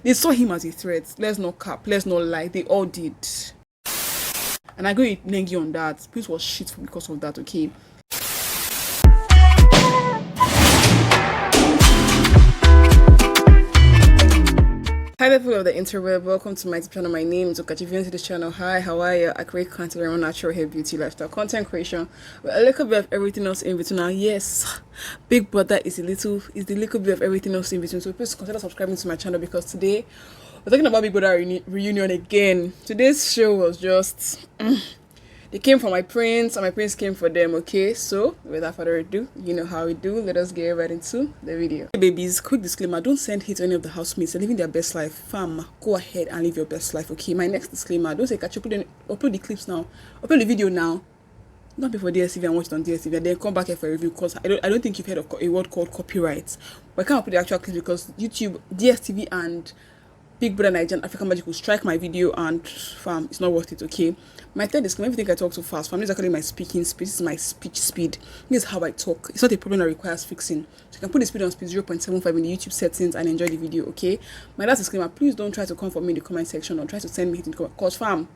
They saw him as a threat. Let's not cap, let's not lie. They all did. And I go with Nengi on that. Prince was shit because of that, okay? Hi there, people of the interweb. Welcome to my YouTube channel. My name is Okachi. If you're into this channel, hi, how are you? I create content around natural hair, beauty, lifestyle, content creation with a little bit of everything else in between. Now, yes, Big Brother is the little bit of everything else in between. So please consider subscribing to my channel because today we're talking about Big Brother reunion again. Today's show was just they came for my prince and my prince came for them, okay? So without further ado, you know how we do. Let us get right into the video. Hey babies, quick disclaimer, don't send hate to any of the housemates. They're living their best life. Fam, go ahead and live your best life, okay? My next disclaimer, don't say catch up, upload the clips now, upload the video now, not before DSTV and watch it on DSTV and then come back here for a review, because I don't think you've heard of a word called copyright. But I can't upload the actual clips because YouTube, DSTV and Big Brother Naija and African Magic will strike my video, and fam, it's not worth it, okay? My third disclaimer, if you think I talk too fast, fam, this is actually my speaking speed. This is my speech speed. This is how I talk. It's not a problem that requires fixing. So you can put the speed on speed 0.75 in the YouTube settings and enjoy the video, okay? My last disclaimer, please don't try to come for me in the comment section or try to send me hate in the comment, because fam,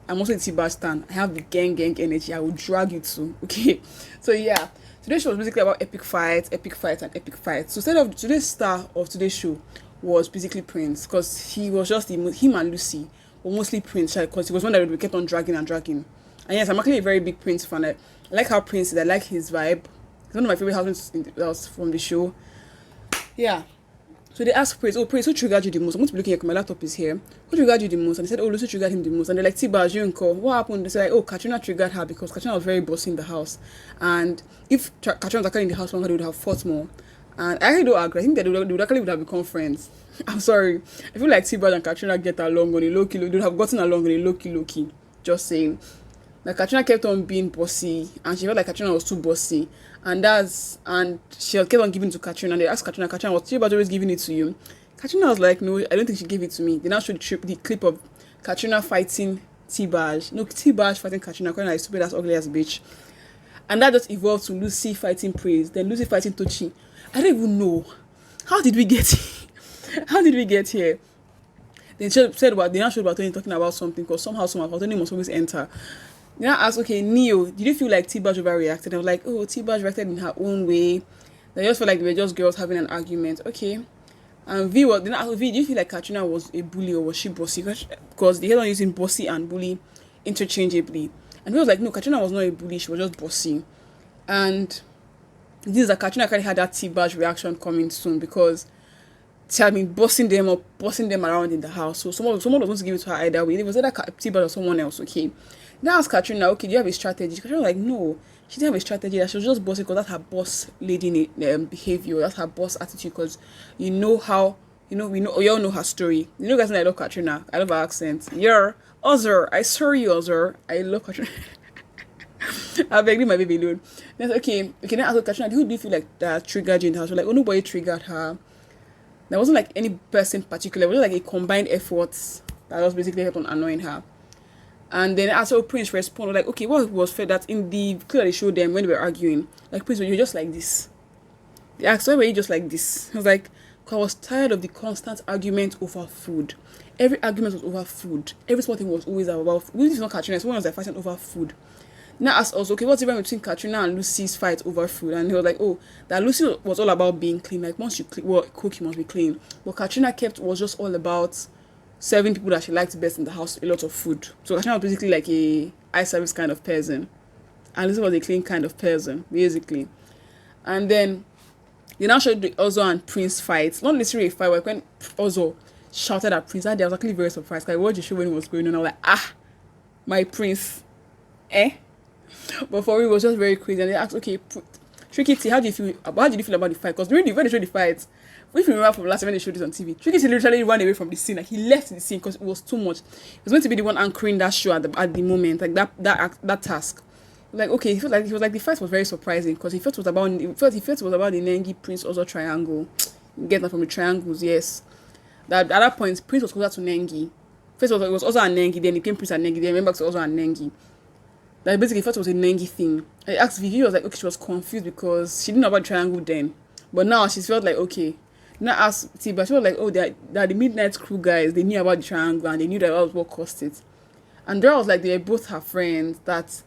I'm also a T-Bar stan. I have the gang energy. I will drag you too, okay? So yeah, today's show was basically about epic fights. So today's star of today's show was basically Prince, because he was just him and Lucy, but mostly Prince, because he was one that we kept on dragging. And yes, I'm actually a very big Prince fan. I like how Prince is. I like his vibe. He's one of my favorite husbands that was from the show. Yeah. So they asked Prince, oh Prince, who triggered you the most? I'm going to be looking at my laptop is here. Who triggered you the most? And they said, oh, Lucy triggered him the most. And they're like, T-Baj, you and what happened? They said, like, oh, Katrina triggered her because Katrina was very bossy in the house. And if Katrina was actually in the house longer, they would have fought more. And I actually don't agree. I think that they would have become friends. I'm sorry. I feel like T-Baj and Katrina get along on a low-key. They would have gotten along on a low-key. Just saying. Like Katrina kept on being bossy, and she felt like Katrina was too bossy. And she kept on giving it to Katrina. And they asked Katrina, was T-Baj always giving it to you? Katrina was like, no, I don't think she gave it to me. They now showed the clip of Katrina fighting T-Baj. No, T-Baj fighting Katrina, calling her a stupid ass, ugly ass bitch. And that just evolved to Lucy fighting Praise, then Lucy fighting Tochi. I don't even know. How did we get here? They now showed about Tony talking about something, because somehow Tony must always enter. They now asked, okay, Neo, did you feel like T-Baj overreacted? I was like, oh, T-Baj reacted in her own way. They just felt like they were just girls having an argument. Okay. And V, do you feel like Katrina was a bully or was she bossy? Because they kept on using bossy and bully interchangeably. And he was like, no, Katrina was not a bully, she was just bossy. And this is that Katrina kind of had that T-Baj reaction coming soon, because she had been bossing them around in the house. So someone was going to give it to her either way. It was either T-Baj or someone else, okay? Now ask Katrina, okay, do you have a strategy? Katrina was like, no, she didn't have a strategy. That she was just bossy because that's her boss lady behavior. That's her boss attitude, because we all know her story. You know guys know I love Katrina. I love her accent. Other, I saw you, Other. I love Katrina. I'll be leave my baby alone. Then okay, now ask Katrina, who do you feel like that triggered you in the house? We're like, oh, nobody triggered her. There wasn't like any person particular. It was like a combined effort that was basically helped on annoying her. And then as Prince responded, like, okay, what was fair that in the clip they showed them when they were arguing, like, Prince, were you just like this? They asked, why were you just like this? I was like, I was tired of the constant argument over food. Every argument was over food. Every small thing was always about food. This is not Katrina, someone was like fighting over food. Now asked us, okay, what's the difference between Katrina and Lucy's fight over food? And he was like, oh, that Lucy was all about being clean. Like, once you cook, you must be clean. But Katrina was just all about serving people that she liked best in the house a lot of food. So Katrina was basically like a eye service kind of person, and Lucy was a clean kind of person, basically. And then they now showed the Ozo and Prince fight. Not necessarily a fight, but when Ozo shouted at Prince that day, I was actually very surprised. Like, I watched the show when it was going on. I was like, my Prince, eh? But for me, it was just very crazy. And they asked, okay, Tricky T, how did you feel about the fight? Because when they showed the fight, if you remember from last time when they showed this on TV, Tricky T literally ran away from the scene. Like, he left the scene because it was too much. He was meant to be the one anchoring that show at the moment, like that task. Like, okay, he was like the fight was very surprising, because he felt it was about the Nengi Prince Ozo triangle. Get that from the triangles, yes. That at that point, Prince was closer to Nengi. First it was Ozo and Nengi, then he became Prince and Nengi, then went back to Ozo and Nengi. Like, basically, first it was a Nengi thing. I asked Vivi, was like, okay, she was confused because she didn't know about triangle then. But now she felt like, okay, Not ask T, but she was like, oh, they're the midnight crew guys. They knew about the triangle and they knew that was what caused it. And Dora was like, they were both her friends. That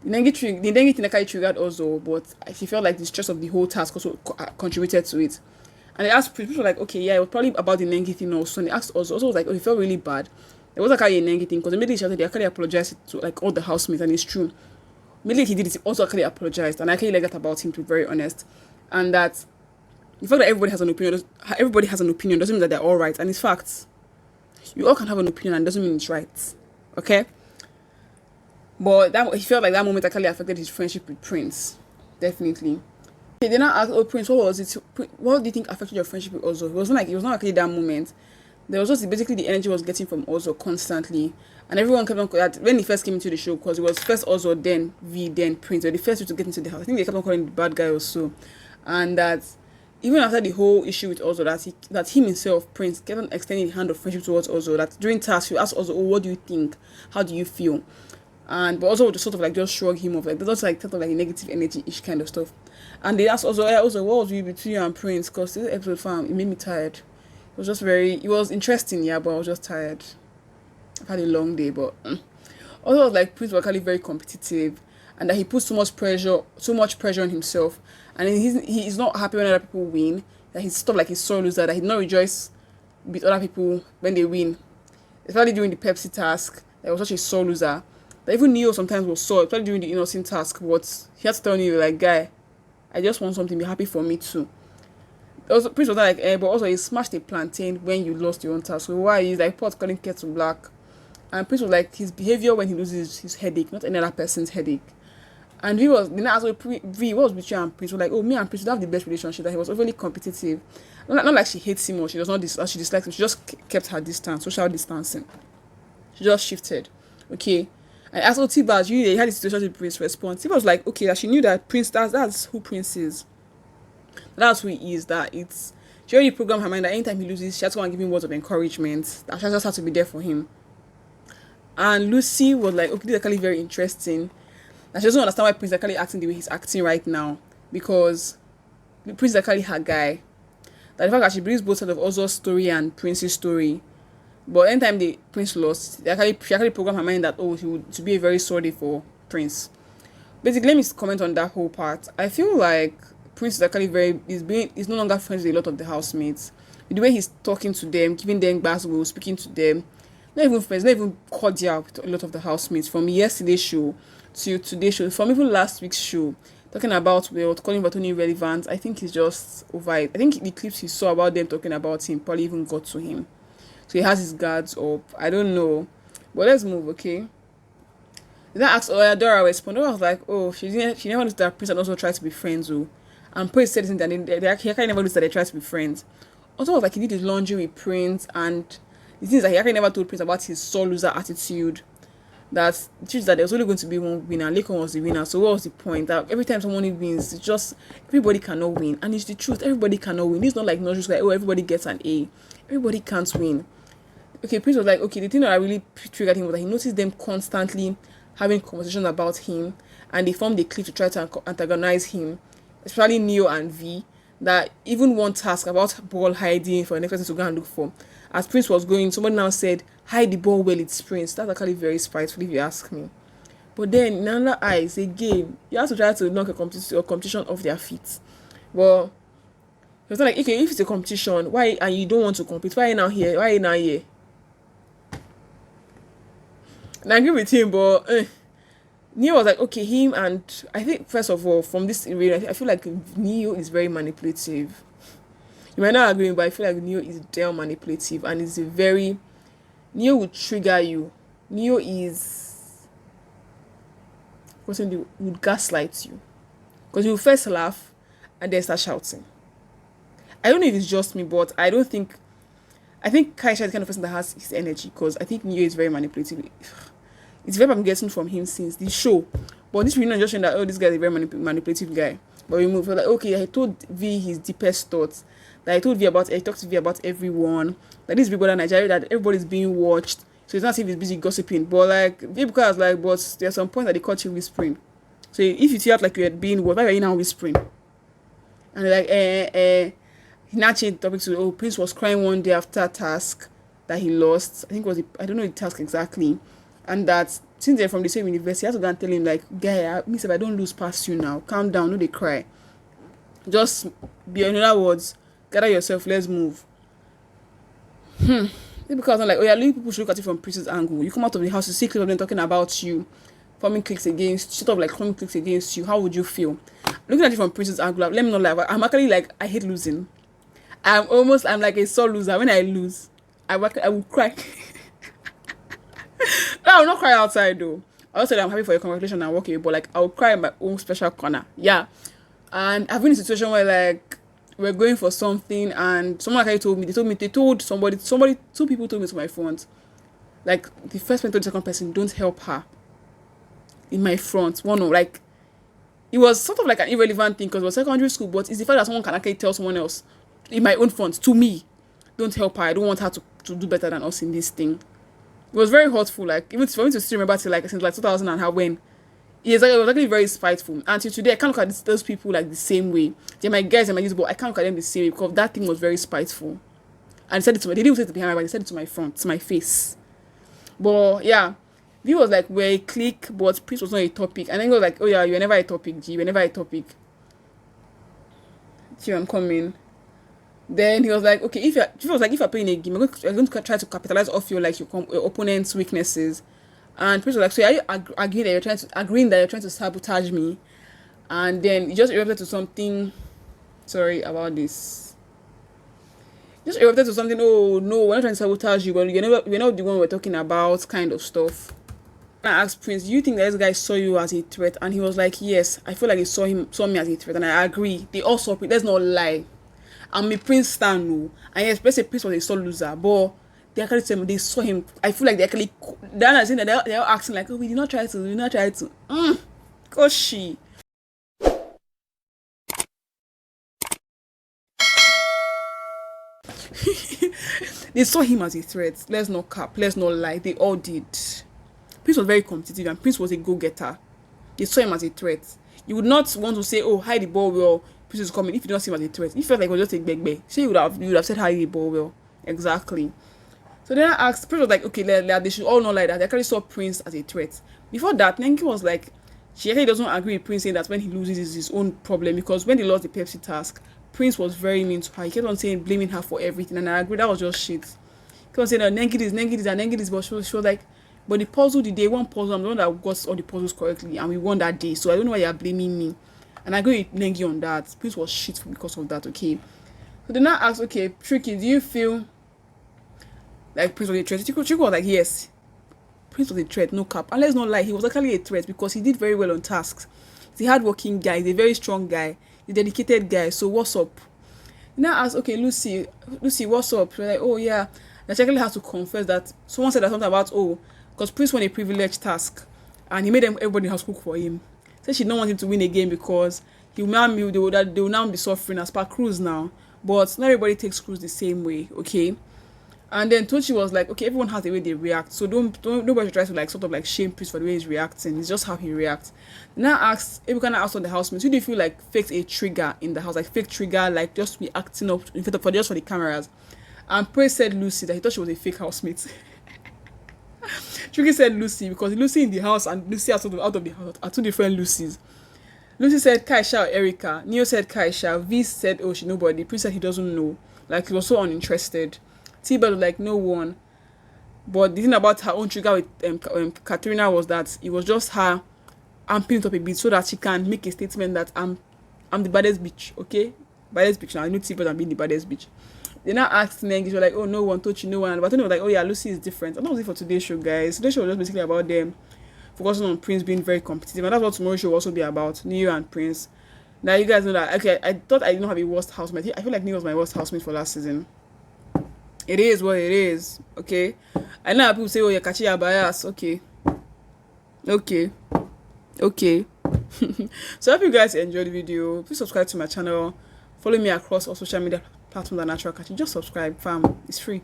the dengue thing actually triggered also, but she felt like the stress of the whole task also contributed to it. And they asked people were like, okay, yeah, it was probably about the dengue thing also. And they asked also was like, oh, he felt really bad. It was like a dengue thing because immediately she said they actually apologized to like all the housemates, and it's true. Immediately he did it, he also actually apologized, and I actually like that about him, to be very honest. And that the fact that everybody has an opinion doesn't mean that they're all right. And it's facts. You all can have an opinion and doesn't mean it's right. Okay? But that he felt like that moment actually affected his friendship with Prince. Definitely. They did not ask, oh Prince, what was it? What do you think affected your friendship with Ozo? It was not actually that moment. There was just basically the energy was getting from Ozo constantly. And everyone kept on that when he first came into the show, because it was first Ozo, then V, then Prince. They were the first two to get into the house. I think they kept on calling him the bad guy or so. And that even after the whole issue with Ozo, that him himself, Prince, kept on extending the hand of friendship towards Ozo. That during tasks, you ask Ozo, oh, what do you think? How do you feel? And but also just sort of like just shrug him off, like that's like sort of like negative energy ish kind of stuff. And they asked also, what was you between you and Prince? Because this episode, fam, it made me tired. It was interesting, yeah, but I was just tired. I've had a long day, but also was like Prince was actually very competitive, and that he put so much pressure on himself, and he's not happy when other people win. That he's stuff like he's sore loser. That he not rejoice with other people when they win, especially during the Pepsi task. That he was such a sore loser. That even Neo sometimes was sore, especially during the innocent task. But he had to tell Neo, like, guy, I just want something. Be happy for me too. Also, Prince was like, but also he smashed a plantain when you lost your own task. So why? He's like, pot calling kettle black. And Prince was like, his behavior when he loses his headache, not any other person's headache. And V was, then asked V, what was between you and Prince? Was like, oh, me and Prince don't have the best relationship. That he was overly competitive. Not like she hates him or she does not she dislikes him. She just kept her distance, social distancing. She just shifted. Okay. And as T-Baz, you had a situation with Prince response. T-Baz was like, okay, that she knew that Prince, that's who Prince is. That's who he is. That it's, she already programmed her mind that anytime he loses, she has to go and give him words of encouragement. That she just has to be there for him. And Lucy was like, okay, this is actually very interesting. And she doesn't understand why Prince is actually acting the way he's acting right now. Because Prince is actually her guy. That the fact that she brings both sides of Ozo's story and Prince's story. But anytime the Prince lost, she actually programmed her mind that, oh, she would to be very sorry for Prince. Basically, let me comment on that whole part. I feel like Prince is actually he's no longer friends with a lot of the housemates. The way he's talking to them, giving them basketball, speaking to them, not even friends, not even cordial with a lot of the housemates. From yesterday's show to today's show, from even last week's show, talking about calling Batoni irrelevant. I think he's just over it. I think the clips he saw about them talking about him probably even got to him. So he has his guards up. I don't know. But let's move, okay? Then I asked Dora respond. Dora was like, oh, she never knows that Prince and also tried to be friends. Oh. And Prince said this and they actually never knows that they tried to be friends. Also, was like he did his laundry with Prince, and the thing is that he actually never told Prince about his sore loser attitude. That the truth is that there was only going to be one winner. Lekon was the winner. So what was the point? That every time someone wins, it's just everybody cannot win. And it's the truth, everybody cannot win. It's not like nursery school, like, oh, everybody gets an A. Everybody can't win. Okay, Prince was like, okay, the thing that really triggered him was that he noticed them constantly having conversations about him, and they formed a clique to try to antagonize him, especially Neo and V, that even one task about ball hiding for the next person to go and look for. As Prince was going, someone now said, hide the ball well, it's Prince. That's actually very spiteful if you ask me. But then, in another eye, it's a game. You have to try to knock a competition off their feet. Well, it's not like, okay, if it's a competition, why, and you don't want to compete, why are you now here? Why are you now here? And I agree with him, but Neo was like, okay, him, and I think first of all, from this area, I feel like Neo is very manipulative. You might not agree, but I feel like Neo is damn manipulative, and it's Neo will trigger you. Neo is person who would gaslight you, because you first laugh and then start shouting. I don't know if it's just me, but I think Kaisha is the kind of person that has his energy, because I think Neo is very manipulative. It's very I'm getting from him since the show. But this reunion just showing that, oh, this guy is a very manipulative guy. But we move. We're like, okay, I told V his deepest thoughts. That I talked to V about everyone. That this Big Brother Naija, that everybody's being watched. So it's not as if he's busy gossiping. But like, V was like, but there's some point that they caught you whispering. So if you feel like you're being watched, why are you now whispering? And they're like, he now changed the topic to, oh, Prince was crying one day after a task that he lost. I think it was, I don't know the task exactly. And that since they're from the same university, I had to go and tell him, like, guy, if I don't lose past you now, calm down, no, they cry. Just be, in other words, gather yourself, let's move. Because I'm like, oh yeah, people should look at it from Prince's angle. You come out of the house, you see clips of them talking about you, forming cliques against, sort of like forming cliques against you. How would you feel? Looking at it from Prince's angle, let me not lie, I'm actually like, I hate losing. I'm like a sore loser. When I lose, I will cry. No, I will not cry outside though. I'll say that I'm happy for your congratulations and walk away, but like I will cry in my own special corner. Yeah. And I've been in a situation where like we're going for something and someone actually told me, they told somebody, two people told me to my front. Like the first person told the second person, don't help her. In my front. One of like, it was sort of like an irrelevant thing because it was secondary school, but it's the fact that someone can actually tell someone else in my own front, to me, don't help her. I don't want her to do better than us in this thing. It was very hurtful, like even for me to still remember till like since like 2000 and how when it was actually very spiteful. And till today I can't look at those people like the same way. They're my guys and my youth, but I can't look at them the same way because that thing was very spiteful. And they said it to me, they didn't say it behind my back, they said it to my front, to my face. But yeah, V was like, we're a clique, but Prince was not a topic. And then he was like, oh yeah, you're never a topic, G, you're never a topic. Gee, I'm coming. Then he was like, okay, if you're playing a game, you're going to try to capitalize off your opponent's weaknesses. And Prince was like, so are you agreeing that you're trying to sabotage me? And then he just erupted to something. Sorry about this. Just erupted to something. Oh no, we're not trying to sabotage you, but we're not the one we're talking about, kind of stuff. And I asked Prince, do you think that this guy saw you as a threat? And he was like, yes, I feel like he saw me as a threat, and I agree. They all saw me. Let's not lie. I'm a Prince stan, no. And yes, let's say Prince was a sore loser, but they actually said they saw him. I feel like they're saying that they're acting like, oh, we did not try to. Koshi. They saw him as a threat. Let's not cap, let's not lie. They all did. Prince was very competitive and Prince was a go-getter. They saw him as a threat. You would not want to say, oh, hide the ball well, Prince is coming, if you don't see him as a threat. If you felt like it was just a beg. So you would have said hide the ball well. Exactly. So then I asked, Prince was like, okay, they should all know like that. They actually saw Prince as a threat. Before that, Nengi was like, she actually doesn't agree with Prince saying that when he loses is his own problem, because when they lost the Pepsi task, Prince was very mean to her. He kept on saying, blaming her for everything, and I agree, that was just shit. He kept on saying, Nengi this, but she was like, but the puzzle, one puzzle, I'm the one that got all the puzzles correctly, and we won that day, so I don't know why you're blaming me. And I agree with Nengi on that. Prince was shit because of that, okay? So then I asked, okay, Tricky, do you feel like Prince was a threat? Tricky was like, yes, Prince was a threat, no cap. And let's not lie, he was actually a threat because he did very well on tasks. He's a hardworking guy, he's a very strong guy, he's a dedicated guy, so what's up? Then I asked, okay, Lucy, what's up? She's like, oh yeah. And she actually has to confess that someone said that something about, oh, because Prince won a privileged task and he made everybody in the house cook for him. Said she don't want him to win again because they will now be suffering as per cruise now. But not everybody takes cruise the same way, okay? And then Tochi was like, okay, everyone has the way they react, so don't nobody try to like sort of like shame Prince for the way he's reacting. It's just how he reacts. Now asked, if you can ask on the housemates, who do you feel like faked a trigger in the house, like fake trigger, like just be acting up in front of just for the cameras? And Praise said Lucy, that he thought she was a fake housemate. Tricky said Lucy because Lucy in the house and Lucy out of the house are two different Lucies. Lucy said Kaisha or Erica. Neo said Kaisha. V said, oh, she nobody. Prince said he doesn't know. Like, he was so uninterested. T-Bell was like, no one. But the thing about her own trigger with Katrina was that it was just her amping it up a bit so that she can make a statement that I'm the baddest bitch, okay? Baddest bitch now. I know T-Bell and being the baddest bitch. They now asked Nengi, she was like, oh, no one touched you, no one. But then it was like, oh yeah, Lucy is different. And that was it for today's show, guys. Today's show was just basically about them focusing on Prince being very competitive. And that's what tomorrow's show will also be about, Neo and Prince. Now you guys know that, okay, I thought I didn't have a worst housemate. I feel like Neo was my worst housemate for last season. It is what it is, okay? I know people say, oh, you're catching your bias. Okay. So I hope you guys enjoyed the video. Please subscribe to my channel. Follow me across all social media platforms that natural catching. Just subscribe, fam. It's free.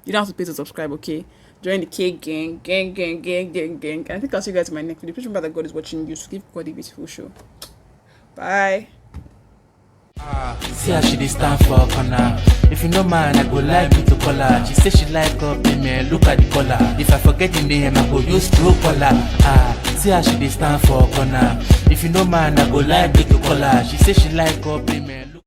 You don't have to pay to subscribe, okay? Join the K gang. And I think I'll see you guys in my next video. Please remember that God is watching you. So give God a beautiful show. Bye. See how she dey stand for corner. If you no mind, I go like you to call her. She say she like up in me, look at the color. If I forget the name, I go use true color. See how she dey stand for corner. If you no mind, I go like you to call her. She say she like up in me.